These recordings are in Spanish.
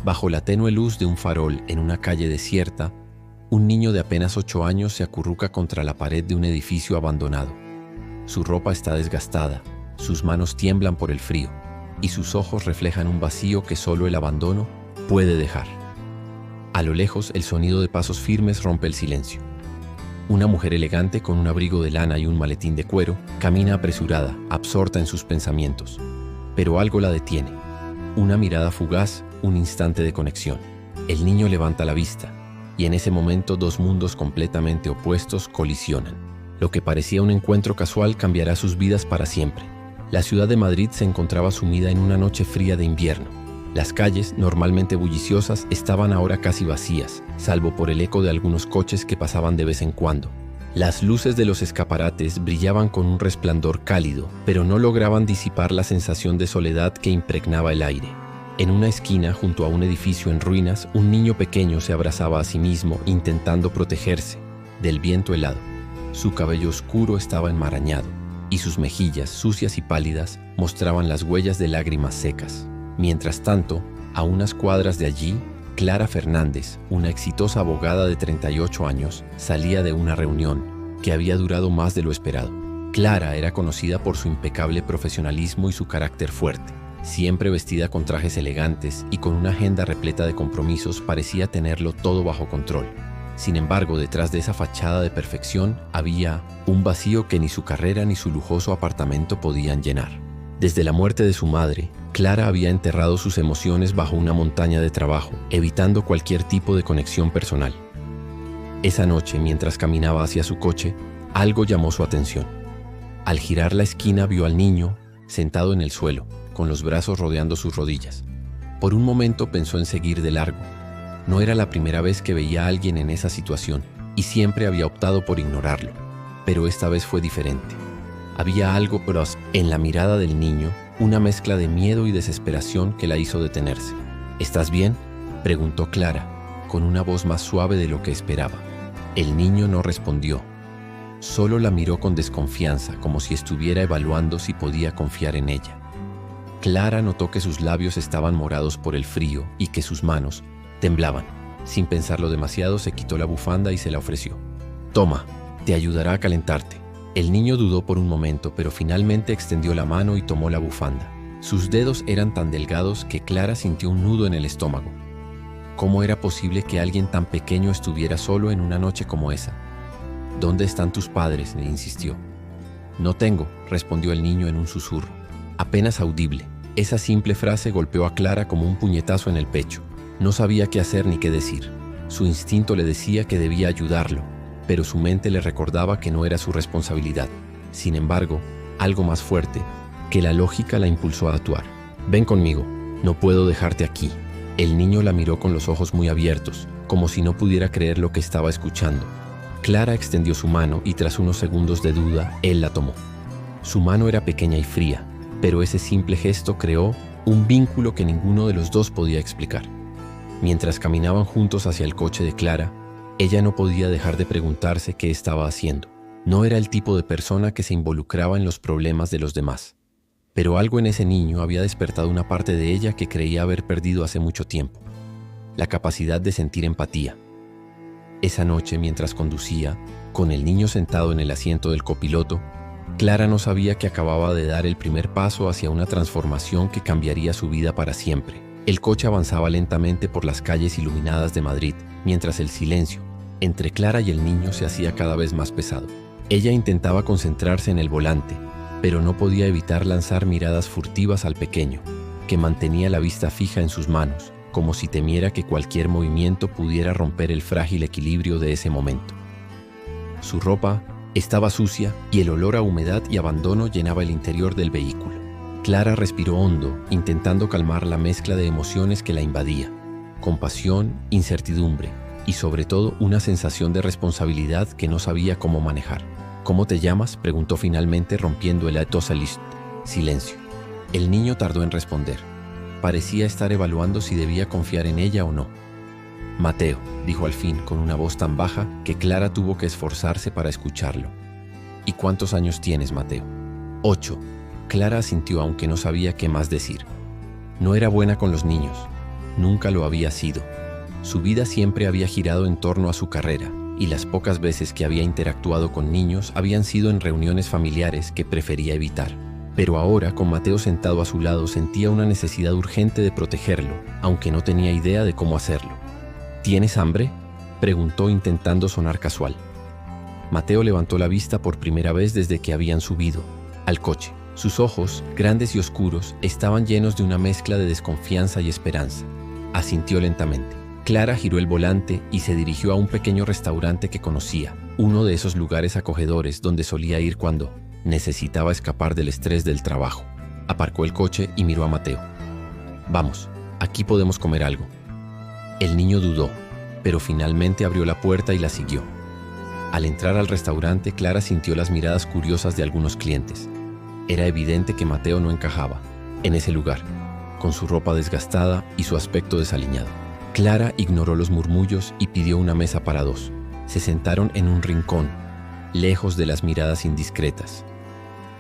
Bajo la tenue luz de un farol en una calle desierta, un niño de apenas 8 años se acurruca contra la pared de un edificio abandonado. Su ropa está desgastada, sus manos tiemblan por el frío y sus ojos reflejan un vacío que solo el abandono puede dejar. A lo lejos, el sonido de pasos firmes rompe el silencio. Una mujer elegante con un abrigo de lana y un maletín de cuero camina apresurada, absorta en sus pensamientos. Pero algo la detiene. Una mirada fugaz, un instante de conexión. El niño levanta la vista y en ese momento dos mundos completamente opuestos colisionan. Lo que parecía un encuentro casual cambiará sus vidas para siempre. La ciudad de Madrid se encontraba sumida en una noche fría de invierno. Las calles, normalmente bulliciosas, estaban ahora casi vacías, salvo por el eco de algunos coches que pasaban de vez en cuando. Las luces de los escaparates brillaban con un resplandor cálido, pero no lograban disipar la sensación de soledad que impregnaba el aire. En una esquina, junto a un edificio en ruinas, un niño pequeño se abrazaba a sí mismo, intentando protegerse del viento helado. Su cabello oscuro estaba enmarañado, y sus mejillas, sucias y pálidas, mostraban las huellas de lágrimas secas. Mientras tanto, a unas cuadras de allí, Clara Fernández, una exitosa abogada de 38 años, salía de una reunión que había durado más de lo esperado. Clara era conocida por su impecable profesionalismo y su carácter fuerte. Siempre vestida con trajes elegantes y con una agenda repleta de compromisos, parecía tenerlo todo bajo control. Sin embargo, detrás de esa fachada de perfección había un vacío que ni su carrera ni su lujoso apartamento podían llenar. Desde la muerte de su madre, Clara había enterrado sus emociones bajo una montaña de trabajo, evitando cualquier tipo de conexión personal. Esa noche, mientras caminaba hacia su coche, algo llamó su atención. Al girar la esquina vio al niño sentado en el suelo, con los brazos rodeando sus rodillas. Por un momento pensó en seguir de largo. No era la primera vez que veía a alguien en esa situación, y siempre había optado por ignorarlo. Pero esta vez fue diferente. Había algo en la mirada del niño, una mezcla de miedo y desesperación que la hizo detenerse. ¿Estás bien?, preguntó Clara, con una voz más suave de lo que esperaba. El niño no respondió. Solo la miró con desconfianza, como si estuviera evaluando si podía confiar en ella. Clara notó que sus labios estaban morados por el frío y que sus manos temblaban. Sin pensarlo demasiado, se quitó la bufanda y se la ofreció. «Toma, te ayudará a calentarte». El niño dudó por un momento, pero finalmente extendió la mano y tomó la bufanda. Sus dedos eran tan delgados que Clara sintió un nudo en el estómago. ¿Cómo era posible que alguien tan pequeño estuviera solo en una noche como esa? «¿Dónde están tus padres?», le insistió. «No tengo», respondió el niño en un susurro, apenas audible. Esa simple frase golpeó a Clara como un puñetazo en el pecho. No sabía qué hacer ni qué decir. Su instinto le decía que debía ayudarlo, pero su mente le recordaba que no era su responsabilidad. Sin embargo, algo más fuerte que la lógica la impulsó a actuar. «Ven conmigo, no puedo dejarte aquí». El niño la miró con los ojos muy abiertos, como si no pudiera creer lo que estaba escuchando. Clara extendió su mano y tras unos segundos de duda, él la tomó. Su mano era pequeña y fría, pero ese simple gesto creó un vínculo que ninguno de los dos podía explicar. Mientras caminaban juntos hacia el coche de Clara, ella no podía dejar de preguntarse qué estaba haciendo. No era el tipo de persona que se involucraba en los problemas de los demás. Pero algo en ese niño había despertado una parte de ella que creía haber perdido hace mucho tiempo: la capacidad de sentir empatía. Esa noche, mientras conducía, con el niño sentado en el asiento del copiloto, Clara no sabía que acababa de dar el primer paso hacia una transformación que cambiaría su vida para siempre. El coche avanzaba lentamente por las calles iluminadas de Madrid, mientras el silencio entre Clara y el niño se hacía cada vez más pesado. Ella intentaba concentrarse en el volante, pero no podía evitar lanzar miradas furtivas al pequeño, que mantenía la vista fija en sus manos, como si temiera que cualquier movimiento pudiera romper el frágil equilibrio de ese momento. Su ropa estaba sucia y el olor a humedad y abandono llenaba el interior del vehículo. Clara respiró hondo, intentando calmar la mezcla de emociones que la invadía: compasión, incertidumbre y sobre todo una sensación de responsabilidad que no sabía cómo manejar. «¿Cómo te llamas?», preguntó finalmente, rompiendo el silencio. El niño tardó en responder. Parecía estar evaluando si debía confiar en ella o no. «Mateo», dijo al fin, con una voz tan baja que Clara tuvo que esforzarse para escucharlo. «¿Y cuántos años tienes, Mateo?» «8». Clara asintió, aunque no sabía qué más decir. No era buena con los niños, nunca lo había sido. Su vida siempre había girado en torno a su carrera, y las pocas veces que había interactuado con niños habían sido en reuniones familiares que prefería evitar. Pero ahora, con Mateo sentado a su lado, sentía una necesidad urgente de protegerlo, aunque no tenía idea de cómo hacerlo. ¿Tienes hambre?, preguntó intentando sonar casual. Mateo levantó la vista por primera vez desde que habían subido al coche. Sus ojos, grandes y oscuros, estaban llenos de una mezcla de desconfianza y esperanza. Asintió lentamente. Clara giró el volante y se dirigió a un pequeño restaurante que conocía, uno de esos lugares acogedores donde solía ir cuando necesitaba escapar del estrés del trabajo. Aparcó el coche y miró a Mateo. «Vamos, aquí podemos comer algo». El niño dudó, pero finalmente abrió la puerta y la siguió. Al entrar al restaurante, Clara sintió las miradas curiosas de algunos clientes. Era evidente que Mateo no encajaba en ese lugar, con su ropa desgastada y su aspecto desaliñado. Clara ignoró los murmullos y pidió una mesa para dos. Se sentaron en un rincón, lejos de las miradas indiscretas.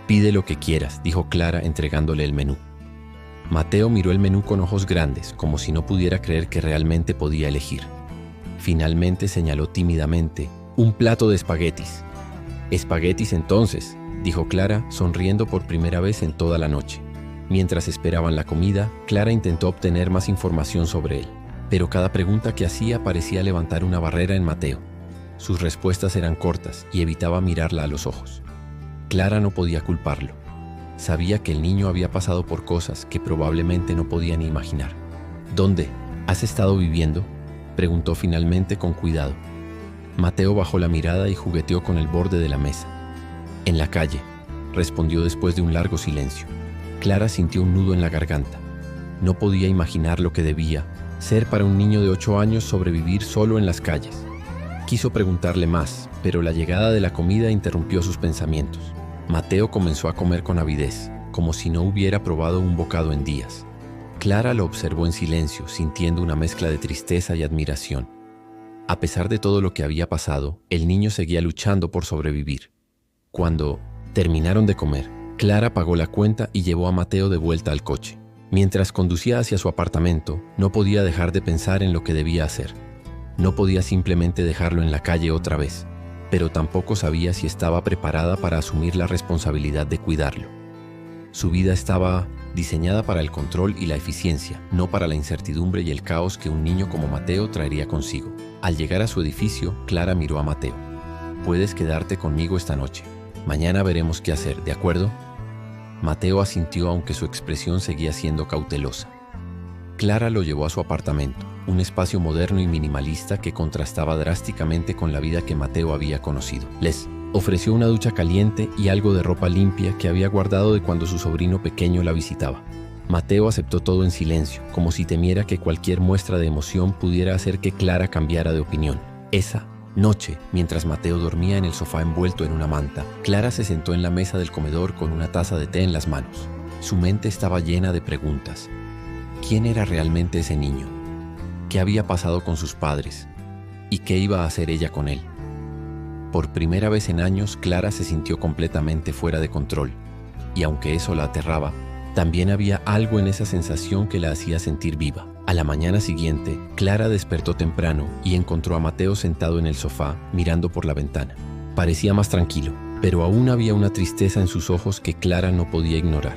«Pide lo que quieras», dijo Clara entregándole el menú. Mateo miró el menú con ojos grandes, como si no pudiera creer que realmente podía elegir. Finalmente señaló tímidamente: «Un plato de espaguetis». «Espaguetis entonces», dijo Clara, sonriendo por primera vez en toda la noche. Mientras esperaban la comida, Clara intentó obtener más información sobre él, pero cada pregunta que hacía parecía levantar una barrera en Mateo. Sus respuestas eran cortas y evitaba mirarla a los ojos. Clara no podía culparlo. Sabía que el niño había pasado por cosas que probablemente no podía ni imaginar. «¿Dónde has estado viviendo?», preguntó finalmente con cuidado. Mateo bajó la mirada y jugueteó con el borde de la mesa. «En la calle», respondió después de un largo silencio. Clara sintió un nudo en la garganta. No podía imaginar lo que debía ser para un niño de 8 años sobrevivir solo en las calles. Quiso preguntarle más, pero la llegada de la comida interrumpió sus pensamientos. Mateo comenzó a comer con avidez, como si no hubiera probado un bocado en días. Clara lo observó en silencio, sintiendo una mezcla de tristeza y admiración. A pesar de todo lo que había pasado, el niño seguía luchando por sobrevivir. Cuando terminaron de comer, Clara pagó la cuenta y llevó a Mateo de vuelta al coche. Mientras conducía hacia su apartamento, no podía dejar de pensar en lo que debía hacer. No podía simplemente dejarlo en la calle otra vez, pero tampoco sabía si estaba preparada para asumir la responsabilidad de cuidarlo. Su vida estaba diseñada para el control y la eficiencia, no para la incertidumbre y el caos que un niño como Mateo traería consigo. Al llegar a su edificio, Clara miró a Mateo. «Puedes quedarte conmigo esta noche. Mañana veremos qué hacer, ¿de acuerdo?». Mateo asintió, aunque su expresión seguía siendo cautelosa. Clara lo llevó a su apartamento, un espacio moderno y minimalista que contrastaba drásticamente con la vida que Mateo había conocido. Les ofreció una ducha caliente y algo de ropa limpia que había guardado de cuando su sobrino pequeño la visitaba. Mateo aceptó todo en silencio, como si temiera que cualquier muestra de emoción pudiera hacer que Clara cambiara de opinión. Esa noche, mientras Mateo dormía en el sofá envuelto en una manta, Clara se sentó en la mesa del comedor con una taza de té en las manos. Su mente estaba llena de preguntas. ¿Quién era realmente ese niño? ¿Qué había pasado con sus padres? ¿Y qué iba a hacer ella con él? Por primera vez en años, Clara se sintió completamente fuera de control, y aunque eso la aterraba, también había algo en esa sensación que la hacía sentir viva. A la mañana siguiente, Clara despertó temprano y encontró a Mateo sentado en el sofá, mirando por la ventana. Parecía más tranquilo, pero aún había una tristeza en sus ojos que Clara no podía ignorar.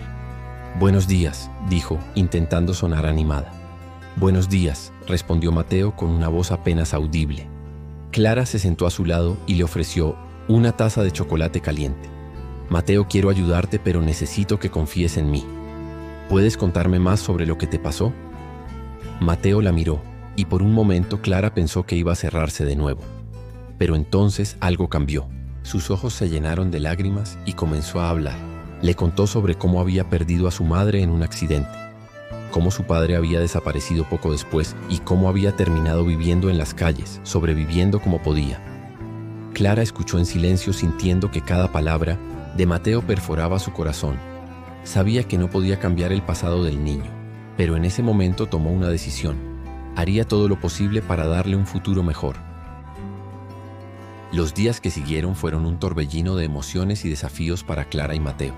«Buenos días», dijo, intentando sonar animada. «Buenos días», respondió Mateo con una voz apenas audible. Clara se sentó a su lado y le ofreció una taza de chocolate caliente. «Mateo, quiero ayudarte, pero necesito que confíes en mí. ¿Puedes contarme más sobre lo que te pasó?». Mateo la miró, y por un momento Clara pensó que iba a cerrarse de nuevo. Pero entonces algo cambió. Sus ojos se llenaron de lágrimas y comenzó a hablar. Le contó sobre cómo había perdido a su madre en un accidente, cómo su padre había desaparecido poco después y cómo había terminado viviendo en las calles, sobreviviendo como podía. Clara escuchó en silencio, sintiendo que cada palabra de Mateo perforaba su corazón. Sabía que no podía cambiar el pasado del niño, pero en ese momento tomó una decisión. Haría todo lo posible para darle un futuro mejor. Los días que siguieron fueron un torbellino de emociones y desafíos para Clara y Mateo.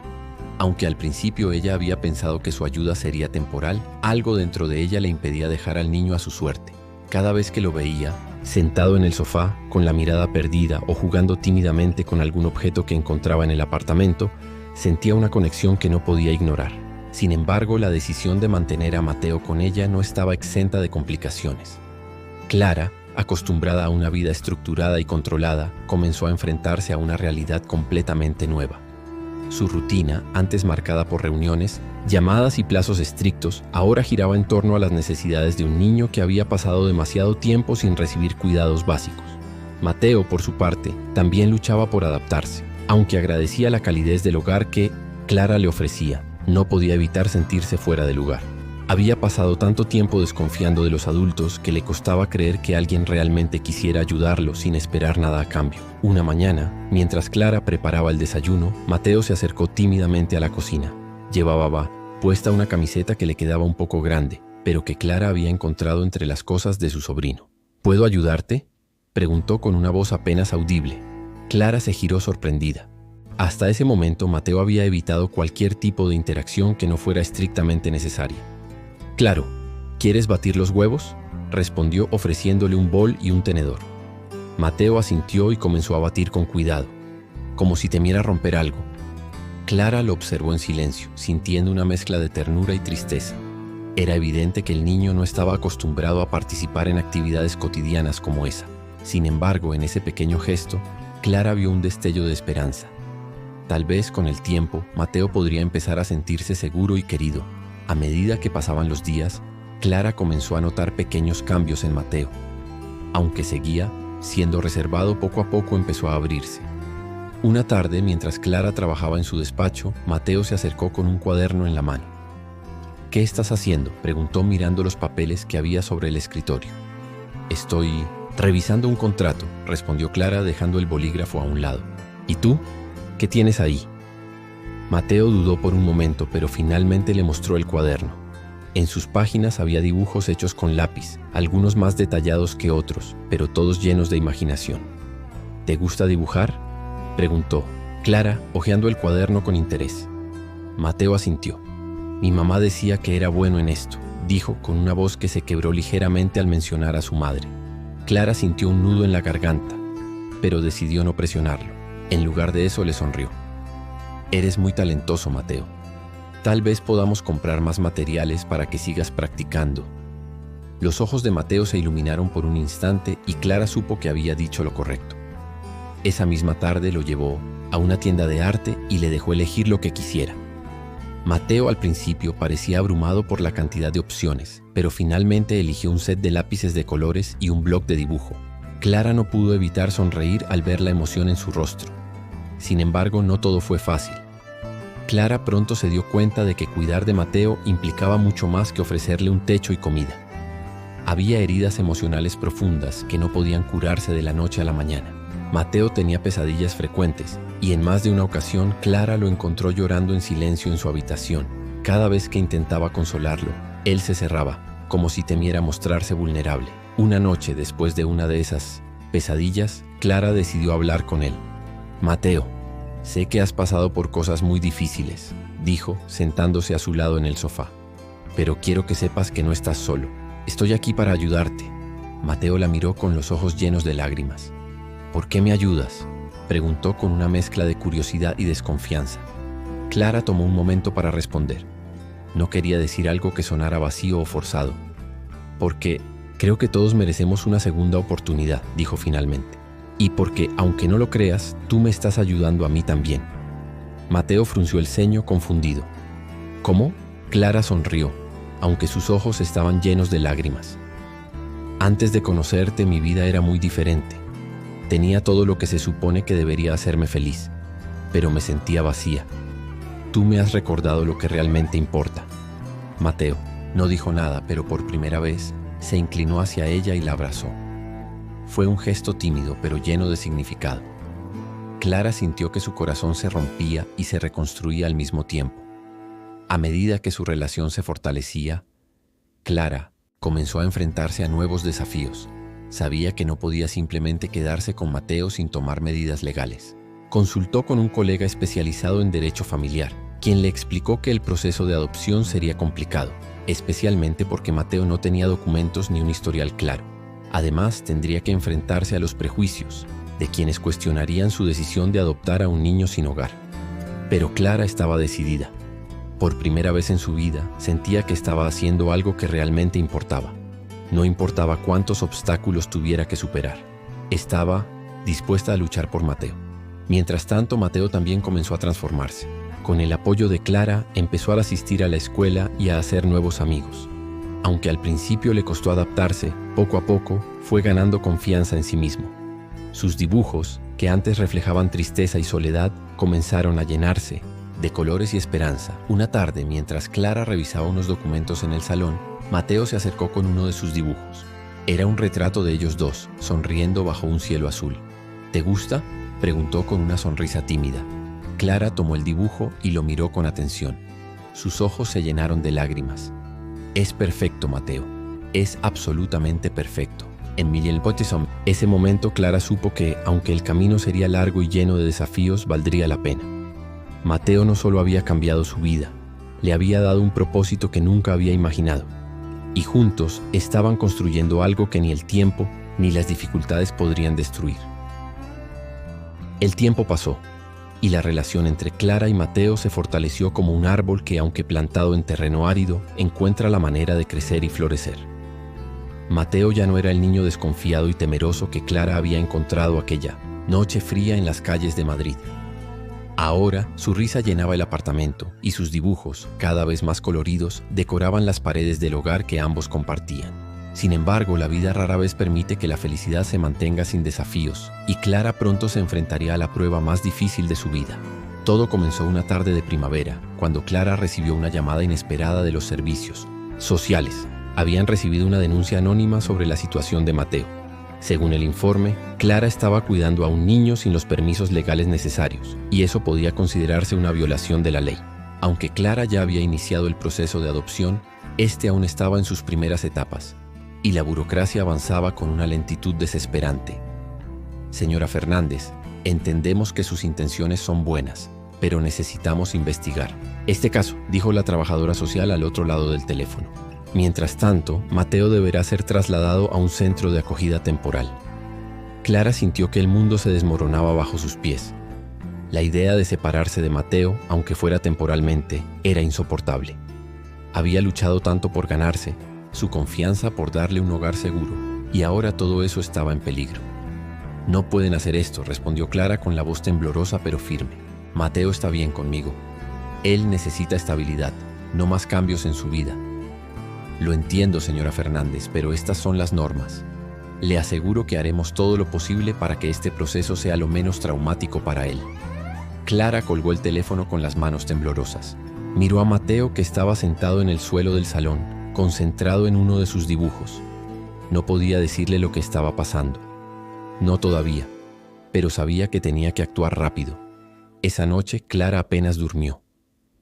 Aunque al principio ella había pensado que su ayuda sería temporal, algo dentro de ella le impedía dejar al niño a su suerte. Cada vez que lo veía, sentado en el sofá, con la mirada perdida o jugando tímidamente con algún objeto que encontraba en el apartamento, sentía una conexión que no podía ignorar. Sin embargo, la decisión de mantener a Mateo con ella no estaba exenta de complicaciones. Clara, acostumbrada a una vida estructurada y controlada, comenzó a enfrentarse a una realidad completamente nueva. Su rutina, antes marcada por reuniones, llamadas y plazos estrictos, ahora giraba en torno a las necesidades de un niño que había pasado demasiado tiempo sin recibir cuidados básicos. Mateo, por su parte, también luchaba por adaptarse. Aunque agradecía la calidez del hogar que Clara le ofrecía, no podía evitar sentirse fuera de lugar. Había pasado tanto tiempo desconfiando de los adultos que le costaba creer que alguien realmente quisiera ayudarlo sin esperar nada a cambio. Una mañana, mientras Clara preparaba el desayuno, Mateo se acercó tímidamente a la cocina. Llevaba puesta una camiseta que le quedaba un poco grande, pero que Clara había encontrado entre las cosas de su sobrino. ¿Puedo ayudarte?, preguntó con una voz apenas audible. Clara se giró sorprendida. Hasta ese momento, Mateo había evitado cualquier tipo de interacción que no fuera estrictamente necesaria. «Claro, ¿quieres batir los huevos?», respondió ofreciéndole un bol y un tenedor. Mateo asintió y comenzó a batir con cuidado, como si temiera romper algo. Clara lo observó en silencio, sintiendo una mezcla de ternura y tristeza. Era evidente que el niño no estaba acostumbrado a participar en actividades cotidianas como esa. Sin embargo, en ese pequeño gesto, Clara vio un destello de esperanza. Tal vez con el tiempo, Mateo podría empezar a sentirse seguro y querido. A medida que pasaban los días, Clara comenzó a notar pequeños cambios en Mateo. Aunque seguía siendo reservado, poco a poco empezó a abrirse. Una tarde, mientras Clara trabajaba en su despacho, Mateo se acercó con un cuaderno en la mano. «¿Qué estás haciendo?», preguntó mirando los papeles que había sobre el escritorio. «Estoy revisando un contrato», respondió Clara dejando el bolígrafo a un lado. «¿Y tú? ¿Qué tienes ahí?». Mateo dudó por un momento, pero finalmente le mostró el cuaderno. En sus páginas había dibujos hechos con lápiz, algunos más detallados que otros, pero todos llenos de imaginación. «¿Te gusta dibujar?», preguntó Clara, hojeando el cuaderno con interés. Mateo asintió. «Mi mamá decía que era bueno en esto», dijo con una voz que se quebró ligeramente al mencionar a su madre. Clara sintió un nudo en la garganta, pero decidió no presionarlo. En lugar de eso, le sonrió. «Eres muy talentoso, Mateo. Tal vez podamos comprar más materiales para que sigas practicando». Los ojos de Mateo se iluminaron por un instante y Clara supo que había dicho lo correcto. Esa misma tarde lo llevó a una tienda de arte y le dejó elegir lo que quisiera. Mateo al principio parecía abrumado por la cantidad de opciones, pero finalmente eligió un set de lápices de colores y un bloc de dibujo. Clara no pudo evitar sonreír al ver la emoción en su rostro. Sin embargo, no todo fue fácil. Clara pronto se dio cuenta de que cuidar de Mateo implicaba mucho más que ofrecerle un techo y comida. Había heridas emocionales profundas que no podían curarse de la noche a la mañana. Mateo tenía pesadillas frecuentes y en más de una ocasión Clara lo encontró llorando en silencio en su habitación. Cada vez que intentaba consolarlo, él se cerraba, como si temiera mostrarse vulnerable. Una noche, después de una de esas pesadillas, Clara decidió hablar con él. «Mateo, sé que has pasado por cosas muy difíciles», dijo, sentándose a su lado en el sofá. «Pero quiero que sepas que no estás solo. Estoy aquí para ayudarte». Mateo la miró con los ojos llenos de lágrimas. «¿Por qué me ayudas?», preguntó con una mezcla de curiosidad y desconfianza. Clara tomó un momento para responder. No quería decir algo que sonara vacío o forzado. «Porque creo que todos merecemos una segunda oportunidad», dijo finalmente. «Y porque, aunque no lo creas, tú me estás ayudando a mí también». Mateo frunció el ceño confundido. «¿Cómo?». Clara sonrió, aunque sus ojos estaban llenos de lágrimas. «Antes de conocerte, mi vida era muy diferente. Tenía todo lo que se supone que debería hacerme feliz, pero me sentía vacía. Tú me has recordado lo que realmente importa». Mateo no dijo nada, pero por primera vez se inclinó hacia ella y la abrazó. Fue un gesto tímido, pero lleno de significado. Clara sintió que su corazón se rompía y se reconstruía al mismo tiempo. A medida que su relación se fortalecía, Clara comenzó a enfrentarse a nuevos desafíos. Sabía que no podía simplemente quedarse con Mateo sin tomar medidas legales. Consultó con un colega especializado en derecho familiar quien le explicó que el proceso de adopción sería complicado, especialmente porque Mateo no tenía documentos ni un historial claro. Además, tendría que enfrentarse a los prejuicios de quienes cuestionarían su decisión de adoptar a un niño sin hogar. Pero Clara estaba decidida. Por primera vez en su vida, sentía que estaba haciendo algo que realmente importaba. No importaba cuántos obstáculos tuviera que superar. Estaba dispuesta a luchar por Mateo. Mientras tanto, Mateo también comenzó a transformarse. Con el apoyo de Clara, empezó a asistir a la escuela y a hacer nuevos amigos. Aunque al principio le costó adaptarse, poco a poco fue ganando confianza en sí mismo. Sus dibujos, que antes reflejaban tristeza y soledad, comenzaron a llenarse de colores y esperanza. Una tarde, mientras Clara revisaba unos documentos en el salón, Mateo se acercó con uno de sus dibujos. Era un retrato de ellos dos, sonriendo bajo un cielo azul. ¿Te gusta?, preguntó con una sonrisa tímida. Clara tomó el dibujo y lo miró con atención. Sus ojos se llenaron de lágrimas. Es perfecto, Mateo. Es absolutamente perfecto. En ese momento Clara supo que, aunque el camino sería largo y lleno de desafíos, valdría la pena. Mateo no solo había cambiado su vida, le había dado un propósito que nunca había imaginado. Y juntos estaban construyendo algo que ni el tiempo ni las dificultades podrían destruir. El tiempo pasó, y la relación entre Clara y Mateo se fortaleció como un árbol que, aunque plantado en terreno árido, encuentra la manera de crecer y florecer. Mateo ya no era el niño desconfiado y temeroso que Clara había encontrado aquella noche fría en las calles de Madrid. Ahora, su risa llenaba el apartamento y sus dibujos, cada vez más coloridos, decoraban las paredes del hogar que ambos compartían. Sin embargo, la vida rara vez permite que la felicidad se mantenga sin desafíos, y Clara pronto se enfrentaría a la prueba más difícil de su vida. Todo comenzó una tarde de primavera, cuando Clara recibió una llamada inesperada de los servicios sociales. Habían recibido una denuncia anónima sobre la situación de Mateo. Según el informe, Clara estaba cuidando a un niño sin los permisos legales necesarios, y eso podía considerarse una violación de la ley. Aunque Clara ya había iniciado el proceso de adopción, este aún estaba en sus primeras etapas, y la burocracia avanzaba con una lentitud desesperante. Señora Fernández, entendemos que sus intenciones son buenas, pero necesitamos investigar este caso, dijo la trabajadora social al otro lado del teléfono. Mientras tanto, Mateo deberá ser trasladado a un centro de acogida temporal. Clara sintió que el mundo se desmoronaba bajo sus pies. La idea de separarse de Mateo, aunque fuera temporalmente, era insoportable. Había luchado tanto por ganarse su confianza, por darle un hogar seguro, y ahora todo eso estaba en peligro. No pueden hacer esto, respondió Clara con la voz temblorosa pero firme. Mateo está bien conmigo. Él necesita estabilidad, no más cambios en su vida. Lo entiendo, señora Fernández, pero estas son las normas. Le aseguro que haremos todo lo posible para que este proceso sea lo menos traumático para él. Clara colgó el teléfono con las manos temblorosas. Miró a Mateo, que estaba sentado en el suelo del salón, concentrado en uno de sus dibujos. No podía decirle lo que estaba pasando. No todavía, pero sabía que tenía que actuar rápido. Esa noche Clara apenas durmió.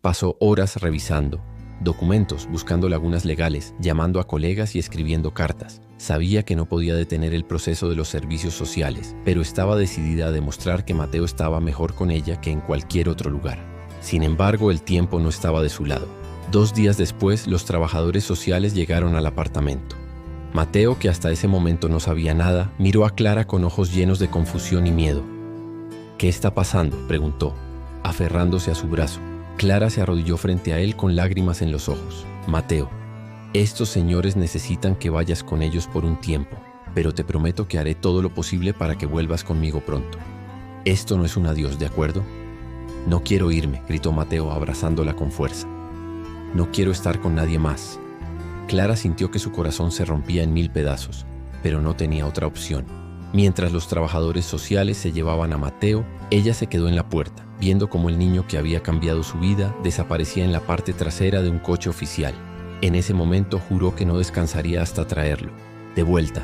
Pasó horas revisando documentos, buscando lagunas legales, llamando a colegas y escribiendo cartas. Sabía que no podía detener el proceso de los servicios sociales, pero estaba decidida a demostrar que Mateo estaba mejor con ella que en cualquier otro lugar. Sin embargo, el tiempo no estaba de su lado. 2 días después, los trabajadores sociales llegaron al apartamento. Mateo, que hasta ese momento no sabía nada, miró a Clara con ojos llenos de confusión y miedo. ¿Qué está pasando?, preguntó, aferrándose a su brazo. Clara se arrodilló frente a él con lágrimas en los ojos. Mateo, estos señores necesitan que vayas con ellos por un tiempo, pero te prometo que haré todo lo posible para que vuelvas conmigo pronto. Esto no es un adiós, ¿de acuerdo? No quiero irme, gritó Mateo abrazándola con fuerza. No quiero estar con nadie más. Clara sintió que su corazón se rompía en 1000 pedazos, pero no tenía otra opción. Mientras los trabajadores sociales se llevaban a Mateo, ella se quedó en la puerta, viendo cómo el niño que había cambiado su vida desaparecía en la parte trasera de un coche oficial. En ese momento juró que no descansaría hasta traerlo de vuelta.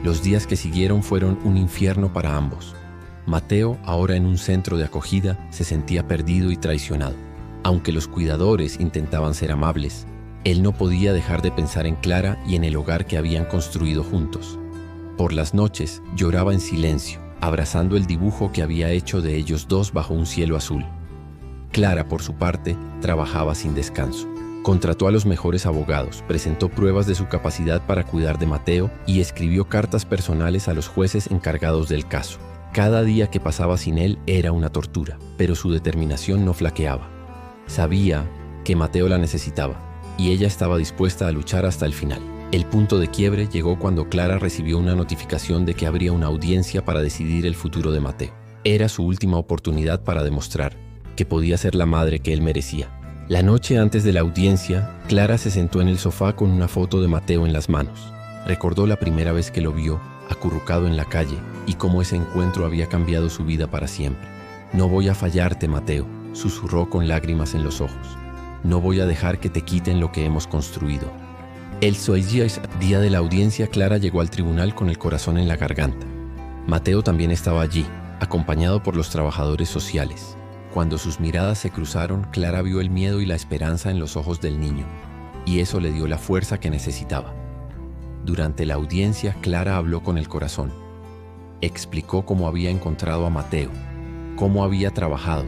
Los días que siguieron fueron un infierno para ambos. Mateo, ahora en un centro de acogida, se sentía perdido y traicionado. Aunque los cuidadores intentaban ser amables, él no podía dejar de pensar en Clara y en el hogar que habían construido juntos. Por las noches lloraba en silencio, abrazando el dibujo que había hecho de ellos dos bajo un cielo azul. Clara, por su parte, trabajaba sin descanso. Contrató a los mejores abogados, presentó pruebas de su capacidad para cuidar de Mateo y escribió cartas personales a los jueces encargados del caso. Cada día que pasaba sin él era una tortura, pero su determinación no flaqueaba. Sabía que Mateo la necesitaba y ella estaba dispuesta a luchar hasta el final. El punto de quiebre llegó cuando Clara recibió una notificación de que habría una audiencia para decidir el futuro de Mateo. Era su última oportunidad para demostrar que podía ser la madre que él merecía. La noche antes de la audiencia, Clara se sentó en el sofá con una foto de Mateo en las manos. Recordó la primera vez que lo vio, acurrucado en la calle, y cómo ese encuentro había cambiado su vida para siempre. «No voy a fallarte, Mateo», susurró con lágrimas en los ojos. «No voy a dejar que te quiten lo que hemos construido». El día de la audiencia, Clara llegó al tribunal con el corazón en la garganta. Mateo también estaba allí, acompañado por los trabajadores sociales. Cuando sus miradas se cruzaron, Clara vio el miedo y la esperanza en los ojos del niño, y eso le dio la fuerza que necesitaba. Durante la audiencia, Clara habló con el corazón. Explicó cómo había encontrado a Mateo, cómo había trabajado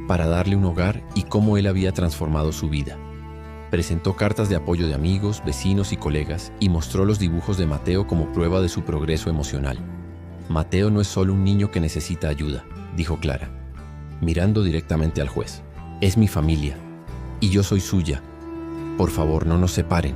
para darle un hogar y cómo él había transformado su vida. Presentó cartas de apoyo de amigos, vecinos y colegas y mostró los dibujos de Mateo como prueba de su progreso emocional. «Mateo no es solo un niño que necesita ayuda», dijo Clara, mirando directamente al juez. «Es mi familia, y yo soy suya. Por favor, no nos separen».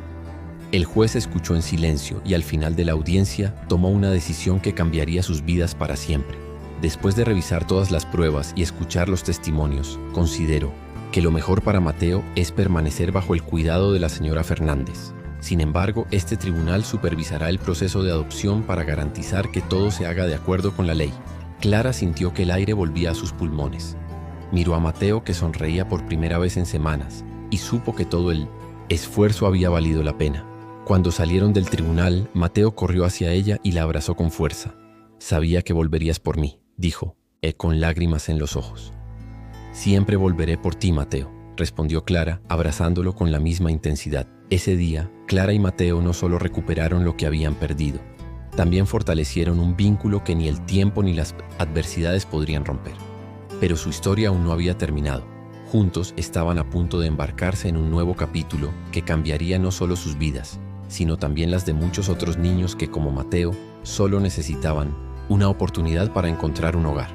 El juez escuchó en silencio y al final de la audiencia tomó una decisión que cambiaría sus vidas para siempre. Después de revisar todas las pruebas y escuchar los testimonios, consideró que lo mejor para Mateo es permanecer bajo el cuidado de la señora Fernández. Sin embargo, este tribunal supervisará el proceso de adopción para garantizar que todo se haga de acuerdo con la ley. Clara sintió que el aire volvía a sus pulmones. Miró a Mateo, que sonreía por primera vez en semanas, y supo que todo el esfuerzo había valido la pena. Cuando salieron del tribunal, Mateo corrió hacia ella y la abrazó con fuerza. «Sabía que volverías por mí», dijo, con lágrimas en los ojos. «Siempre volveré por ti, Mateo», respondió Clara, abrazándolo con la misma intensidad. Ese día, Clara y Mateo no solo recuperaron lo que habían perdido, también fortalecieron un vínculo que ni el tiempo ni las adversidades podrían romper. Pero su historia aún no había terminado. Juntos estaban a punto de embarcarse en un nuevo capítulo que cambiaría no solo sus vidas, sino también las de muchos otros niños que, como Mateo, solo necesitaban una oportunidad para encontrar un hogar.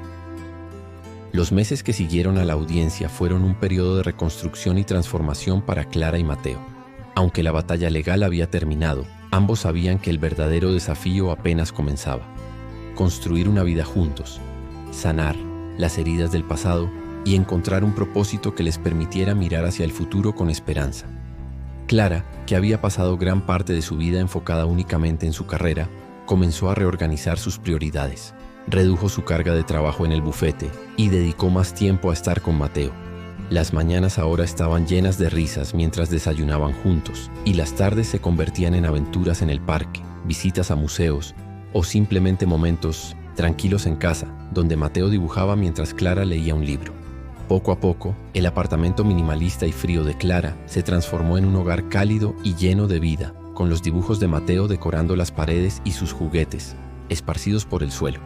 Los meses que siguieron a la audiencia fueron un periodo de reconstrucción y transformación para Clara y Mateo. Aunque la batalla legal había terminado, ambos sabían que el verdadero desafío apenas comenzaba. Construir una vida juntos, sanar las heridas del pasado y encontrar un propósito que les permitiera mirar hacia el futuro con esperanza. Clara, que había pasado gran parte de su vida enfocada únicamente en su carrera, comenzó a reorganizar sus prioridades. Redujo su carga de trabajo en el bufete y dedicó más tiempo a estar con Mateo. Las mañanas ahora estaban llenas de risas mientras desayunaban juntos, y las tardes se convertían en aventuras en el parque, visitas a museos o simplemente momentos tranquilos en casa, donde Mateo dibujaba mientras Clara leía un libro. Poco a poco, el apartamento minimalista y frío de Clara se transformó en un hogar cálido y lleno de vida, con los dibujos de Mateo decorando las paredes y sus juguetes, esparcidos por el suelo.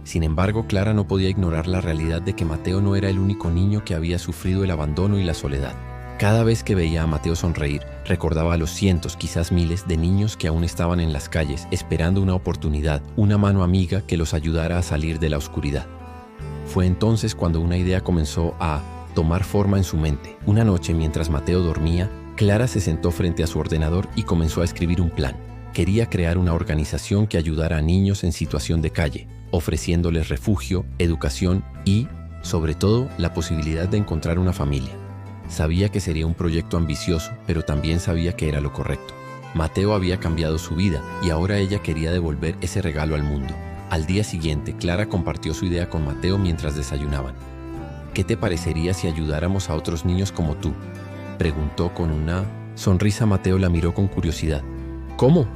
Sin embargo, Clara no podía ignorar la realidad de que Mateo no era el único niño que había sufrido el abandono y la soledad. Cada vez que veía a Mateo sonreír, recordaba a los cientos, quizás miles, de niños que aún estaban en las calles esperando una oportunidad, una mano amiga que los ayudara a salir de la oscuridad. Fue entonces cuando una idea comenzó a tomar forma en su mente. Una noche, mientras Mateo dormía, Clara se sentó frente a su ordenador y comenzó a escribir un plan. Quería crear una organización que ayudara a niños en situación de calle, ofreciéndoles refugio, educación y, sobre todo, la posibilidad de encontrar una familia. Sabía que sería un proyecto ambicioso, pero también sabía que era lo correcto. Mateo había cambiado su vida y ahora ella quería devolver ese regalo al mundo. Al día siguiente, Clara compartió su idea con Mateo mientras desayunaban. «¿Qué te parecería si ayudáramos a otros niños como tú?», preguntó con una sonrisa. Mateo la miró con curiosidad. «¿Cómo?».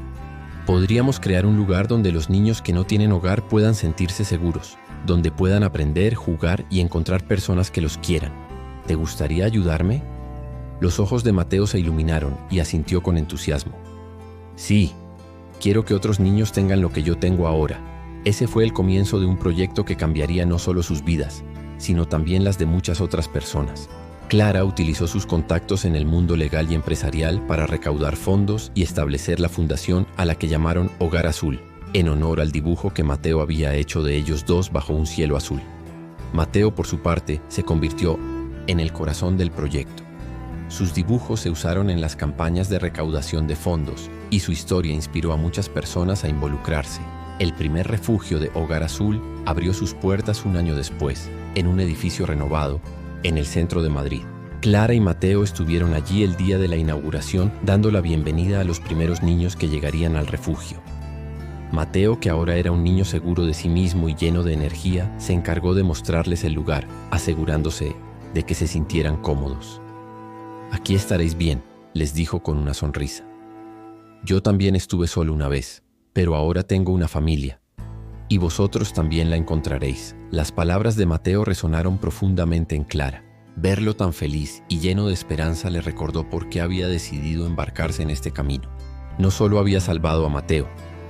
«Podríamos crear un lugar donde los niños que no tienen hogar puedan sentirse seguros, donde puedan aprender, jugar y encontrar personas que los quieran. ¿Te gustaría ayudarme?». Los ojos de Mateo se iluminaron y asintió con entusiasmo. «Sí, quiero que otros niños tengan lo que yo tengo ahora». Ese fue el comienzo de un proyecto que cambiaría no solo sus vidas, sino también las de muchas otras personas. Clara utilizó sus contactos en el mundo legal y empresarial para recaudar fondos y establecer la fundación a la que llamaron Hogar Azul, en honor al dibujo que Mateo había hecho de ellos dos bajo un cielo azul. Mateo, por su parte, se convirtió en el corazón del proyecto. Sus dibujos se usaron en las campañas de recaudación de fondos y su historia inspiró a muchas personas a involucrarse. El primer refugio de Hogar Azul abrió sus puertas un año después, en un edificio renovado, en el centro de Madrid. Clara y Mateo estuvieron allí el día de la inauguración, dando la bienvenida a los primeros niños que llegarían al refugio. Mateo, que ahora era un niño seguro de sí mismo y lleno de energía, se encargó de mostrarles el lugar, asegurándose de que se sintieran cómodos. «Aquí estaréis bien», les dijo con una sonrisa. «Yo también estuve solo una vez, pero ahora tengo una familia. Y vosotros también la encontraréis». Las palabras de Mateo resonaron profundamente en Clara. Verlo tan feliz y lleno de esperanza le recordó por qué había decidido embarcarse en este camino. No solo había salvado a Mateo,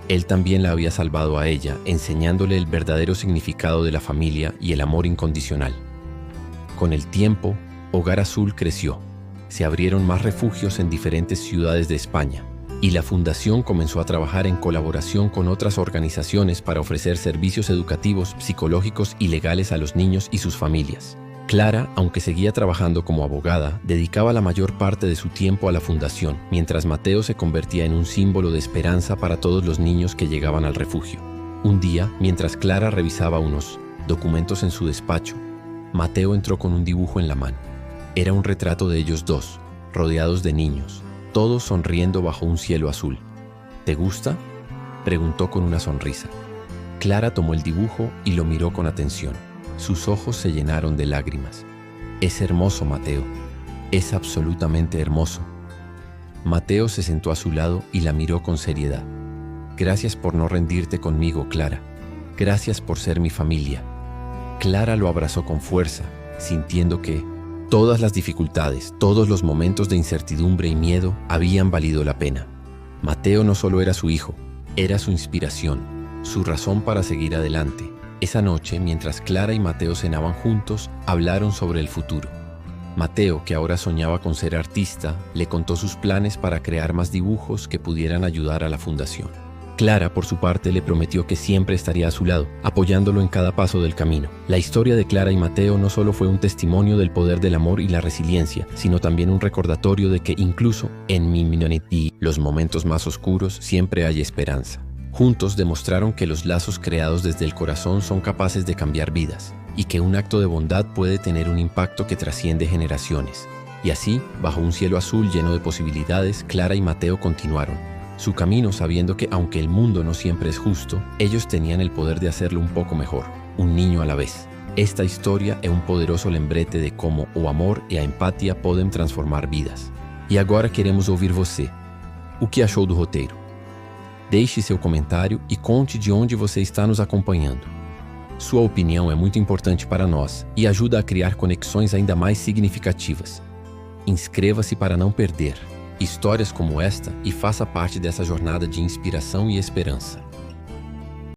él también la había salvado a ella, enseñándole el verdadero significado de la familia y el amor incondicional. Con el tiempo, Hogar Azul creció. Se abrieron más refugios en diferentes ciudades de España, y la fundación comenzó a trabajar en colaboración con otras organizaciones para ofrecer servicios educativos, psicológicos y legales a los niños y sus familias. Clara, aunque seguía trabajando como abogada, dedicaba la mayor parte de su tiempo a la fundación, mientras Mateo se convertía en un símbolo de esperanza para todos los niños que llegaban al refugio. Un día, mientras Clara revisaba unos documentos en su despacho, Mateo entró con un dibujo en la mano. Era un retrato de ellos dos, rodeados de niños, todos sonriendo bajo un cielo azul. «¿Te gusta?», preguntó con una sonrisa. Clara tomó el dibujo y lo miró con atención. Sus ojos se llenaron de lágrimas. «Es hermoso, Mateo. Es absolutamente hermoso». Mateo se sentó a su lado y la miró con seriedad. «Gracias por no rendirte conmigo, Clara. Gracias por ser mi familia». Clara lo abrazó con fuerza, sintiendo que todas las dificultades, todos los momentos de incertidumbre y miedo habían valido la pena. Mateo no solo era su hijo, era su inspiración, su razón para seguir adelante. Esa noche, mientras Clara y Mateo cenaban juntos, hablaron sobre el futuro. Mateo, que ahora soñaba con ser artista, le contó sus planes para crear más dibujos que pudieran ayudar a la fundación. Clara, por su parte, le prometió que siempre estaría a su lado, apoyándolo en cada paso del camino. La historia de Clara y Mateo no solo fue un testimonio del poder del amor y la resiliencia, sino también un recordatorio de que incluso en los momentos más oscuros siempre hay esperanza. Juntos demostraron que los lazos creados desde el corazón son capaces de cambiar vidas, y que un acto de bondad puede tener un impacto que trasciende generaciones. Y así, bajo un cielo azul lleno de posibilidades, Clara y Mateo continuaron su camino sabiendo que, aunque el mundo no siempre es justo, ellos tenían el poder de hacerlo un pouco melhor, um ninho a la vez. Esta história é um poderoso lembrete de como o amor e a empatia podem transformar vidas. E agora queremos ouvir você. O que achou do roteiro? Deixe seu comentário e conte de onde você está nos acompanhando. Sua opinião é muito importante para nós e ajuda a criar conexões ainda mais significativas. Inscreva-se para não perder histórias como esta e faça parte dessa jornada de inspiração e esperança.